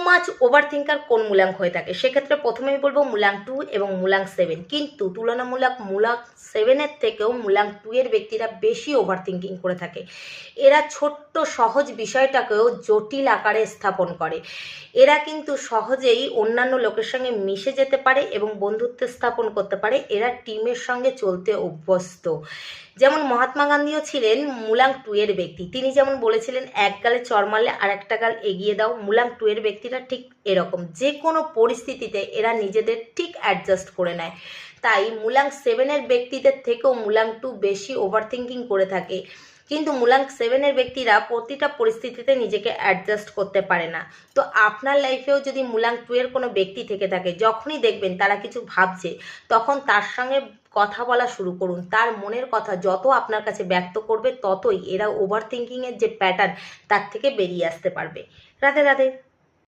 Much over thinker কোন মূলাঙ্ক হয়ে থাকে, সেক্ষেত্রে প্রথমে আমি বলবো মূলাঙ্ক 2 এবং মূলাঙ্ক 7। কিন্তু তুলনামূলক মূলাঙ্ক 7-এর থেকেও মূলাঙ্ক 2 এর ব্যক্তিরা বেশি ওভার থিঙ্কিং করে থাকে। এরা ছোট্ট সহজ বিষয়টাকেও জটিল আকারে স্থাপন করে। এরা কিন্তু সহজেই অন্যান্য লোকের সঙ্গে মিশে যেতে পারে এবং বন্ধুত্ব স্থাপন করতে পারে। এরা টিমের সঙ্গে চলতে অভ্যস্ত। যেমন মহাত্মা গান্ধীও ছিলেন মূলাঙ্ক 2 এর ব্যক্তি। তিনি যেমন বলেছিলেন, এক গালে চড় মারলে আর একটা গাল এগিয়ে দাও। মূলাঙ্ক 2 এর ব্যক্তিরা ঠিক এরকম, যে কোনো পরিস্থিতিতে এরা নিজেদের ঠিক অ্যাডজাস্ট করে নেয়। তাই মূলাঙ্ক 7 এর ব্যক্তিদের থেকেও মূলাঙ্ক 2 বেশি ওভার থিঙ্কিং করে থাকে। কিন্তু মূলাঙ্ক 7 এর ব্যক্তিরা প্রতিটা পরিস্থিতিতে নিজেকে অ্যাডজাস্ট করতে পারে না। তো আপনার লাইফেও যদি মূলাঙ্ক 2 এর কোনো ব্যক্তি থেকে থাকে, যখনই দেখবেন তারা কিছু ভাবছে, তখন তার সঙ্গে কথা বলা শুরু করুন। তার মনের কথা যত আপনার কাছে ব্যক্ত করবে, ততই এরা ওভার থিঙ্কিংয়ের যে প্যাটার্ন, তার থেকে বেরিয়ে আসতে পারবে। রাধে রাধে।